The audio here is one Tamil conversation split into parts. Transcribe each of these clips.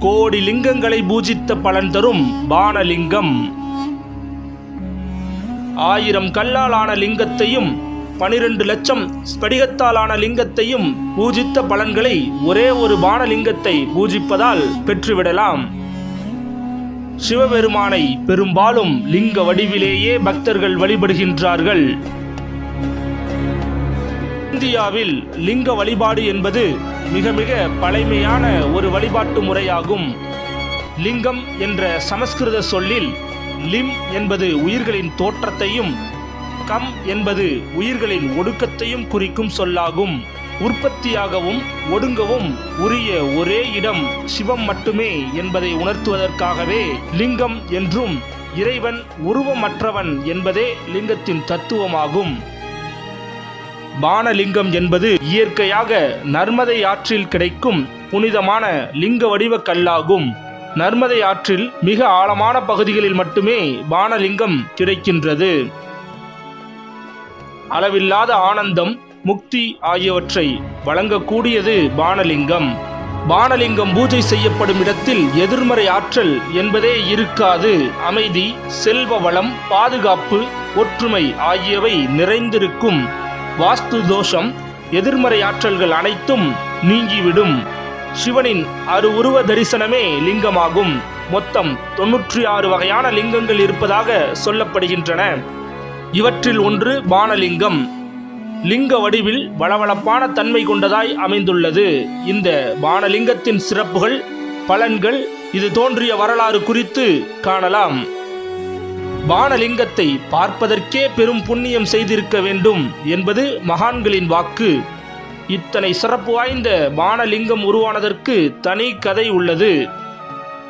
கோடி லிங்கங்களை பூஜித்த பலன் தரும் பானலிங்கம். 1000 கல்லால் ஆன லிங்கத்தையும் 12 லட்சம் ஸ்படிகத்தால் ஆன லிங்கத்தையும் பூஜித்த பலன்களை ஒரே ஒரு பானலிங்கத்தை பூஜிப்பதால் பெற்றுவிடலாம். சிவபெருமானை பெரும்பாலும் லிங்க வடிவிலேயே பக்தர்கள் வழிபடுகின்றார்கள். இந்தியாவில் லிங்க வழிபாடு என்பது மிக மிக பழமையான ஒரு வழிபாட்டு முறையாகும். லிங்கம் என்ற சமஸ்கிருத சொல்லில் லிம் என்பது உயிர்களின் தோற்றத்தையும், கம் என்பது உயிர்களின் ஒடுக்கத்தையும் குறிக்கும் சொல்லாகும். உற்பத்தியாகவும் ஒடுங்கவும் உரிய ஒரே இடம் சிவம் மட்டுமே என்பதை உணர்த்துவதற்காகவே லிங்கம் என்றும், இறைவன் உருவமற்றவன் என்பதே லிங்கத்தின் தத்துவமாகும். பானலிங்கம் என்பது இயற்கையாக நர்மதை ஆற்றில் கிடைக்கும் புனிதமான லிங்க வடிவ கல்லாகும். நர்மதை ஆற்றில் மிக ஆழமான பகுதிகளில் மட்டுமே பானலிங்கம் கிடைக்கின்றது. அளவில்லாத ஆனந்தம், முக்தி ஆகியவற்றை வழங்கக்கூடியது பானலிங்கம். பானலிங்கம் பூஜை செய்யப்படும் இடத்தில் எதிர்மறை ஆற்றல் என்பதே இருக்காது. அமைதி, செல்வ வளம், பாதுகாப்பு, ஒற்றுமை ஆகியவை நிறைந்திருக்கும். வாஸ்து தோஷம், எதிர்மறை ஆற்றல்கள் அனைத்தும் நீங்கிவிடும். சிவனின் அருவுருவ தரிசனமே லிங்கமாகும். மொத்தம் 96 வகையான லிங்கங்கள் இருப்பதாக சொல்லப்படுகின்றன. இவற்றில் ஒன்று பானலிங்கம். லிங்க வடிவில் வளவளப்பான தன்மை கொண்டதாய் அமைந்துள்ளது. இந்த பானலிங்கத்தின் சிறப்புகள், பலன்கள், இது தோன்றிய வரலாறு குறித்து காணலாம். பானலிங்கத்தை பார்ப்பதற்கே பெரும் புண்ணியம் செய்திருக்க வேண்டும் என்பது மகான்களின் வாக்கு. இத்தனை சிறப்பு வாய்ந்த பானலிங்கம் உருவானதற்கு தனி கதை உள்ளது.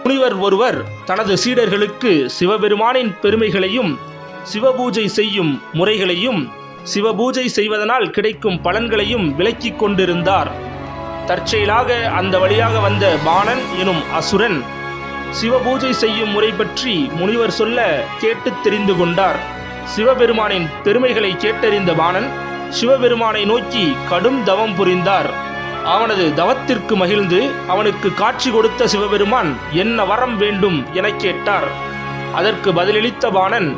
முனிவர் ஒருவர் தனது சீடர்களுக்கு சிவபெருமானின் பெருமைகளையும், சிவபூஜை செய்யும் முறைகளையும், சிவபூஜை செய்வதனால் கிடைக்கும் பலன்களையும் விளக்கிக் கொண்டிருந்தார். தற்செயலாக அந்த வழியாக வந்த பாணன் எனும் அசுரன் சிவபூஜை செய்யும் முறை பற்றி முனிவர் சொல்ல கேட்டு தெரிந்து கொண்டார். சிவபெருமானின் பெருமைகளை கேட்டறிந்த பாணன் சிவபெருமானை நோக்கி கடும் தவம் புரிந்தார். அவனது தவத்திற்கு மகிழ்ந்து அவனுக்கு காட்சி கொடுத்த சிவபெருமான் என்ன வரம் வேண்டும் என கேட்டார். அதற்கு பதிலளித்த பாணன்,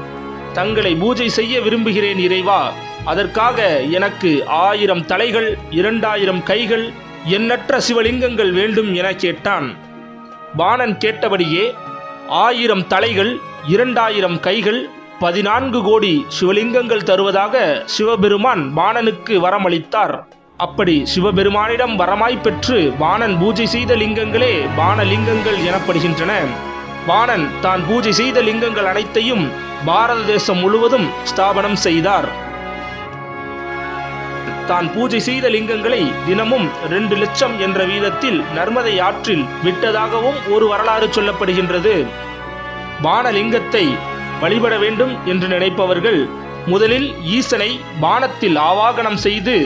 தங்களை பூஜை செய்ய விரும்புகிறேன் இறைவா. அதற்காக எனக்கு 1000 தலைகள், 2000 கைகள், எண்ணற்ற சிவலிங்கங்கள் வேண்டும் என கேட்டான். பாணன் கேட்டபடியே 1000 தலைகள், 2000 கைகள், 14 கோடி சிவலிங்கங்கள் தருவதாக சிவபெருமான் பாணனுக்கு வரமளித்தார். அப்படி சிவபெருமானிடம் வரமாய் பெற்று பாணன் பூஜை செய்த லிங்கங்களே பானலிங்கங்கள் எனப்படுகின்றன. பாணன் தான் பூஜை செய்த லிங்கங்கள் அனைத்தையும் பாரத தேசம் முழுவதும் ஸ்தாபனம் செய்தார். தான் பூஜை செய்த லிங்கங்களை தினமும் 2 லட்சம் என்ற வீதத்தில் நர்மதை ஆற்றில் விட்டதாகவும் ஒரு வரலாறு சொல்லப்படுகின்றது. பானலிங்கத்தை வழிபட வேண்டும் என்று நினைப்பவர்கள் முதலில் ஈசனை பானத்தில் ஆவாகனம் செய்து,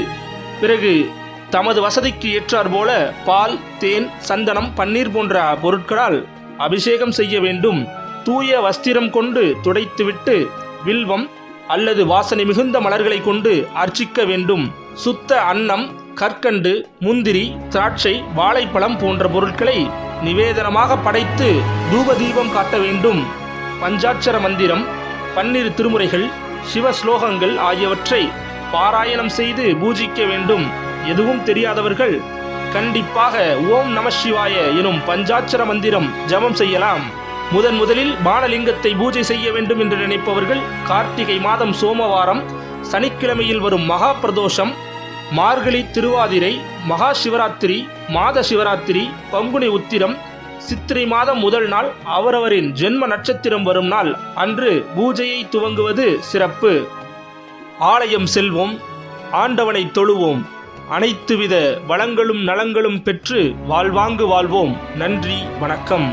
பிறகு தமது வசதிக்கு ஏற்றார் போல பால், தேன், சந்தனம், பன்னீர் போன்ற பொருட்களால் அபிஷேகம் செய்ய வேண்டும். தூய வஸ்திரம் கொண்டு துடைத்துவிட்டு வில்வம் அல்லது வாசனை மிகுந்த மலர்களை கொண்டு அர்ச்சிக்க வேண்டும். சுத்த அன்னம், கற்கண்டு, முந்திரி, திராட்சை, வாழைப்பழம் போன்ற பொருட்களை நிவேதனமாக படைத்து தூபதீபம் காட்ட வேண்டும். பஞ்சாட்சர மந்திரம், 12 திருமுறைகள், சிவ ஸ்லோகங்கள் ஆகியவற்றை பாராயணம் செய்து பூஜிக்க வேண்டும். எதுவும் தெரியாதவர்கள் கண்டிப்பாக ஓம் நம சிவாய எனும் பஞ்சாட்சர மந்திரம் ஜபம் செய்யலாம். முதலில் பானலிங்கத்தை பூஜை செய்ய வேண்டும் என்று நினைப்பவர்கள் கார்த்திகை மாதம் சோமவாரம், சனிக்கிழமையில் வரும் மகா பிரதோஷம், மார்கழி திருவாதிரை, மகா சிவராத்திரி, மாத சிவராத்திரி, பங்குனி உத்திரம், சித்திரை மாதம் முதல் நாள், அவரவரின் ஜென்ம நட்சத்திரம் வரும் நாள் அன்று பூஜையை துவங்குவது சிறப்பு. ஆலயம் செல்வோம், ஆண்டவனை தொழுவோம், அனைத்து வித வளங்களும் நலங்களும் பெற்று வாழ்வாங்கு வாழ்வோம். நன்றி, வணக்கம்.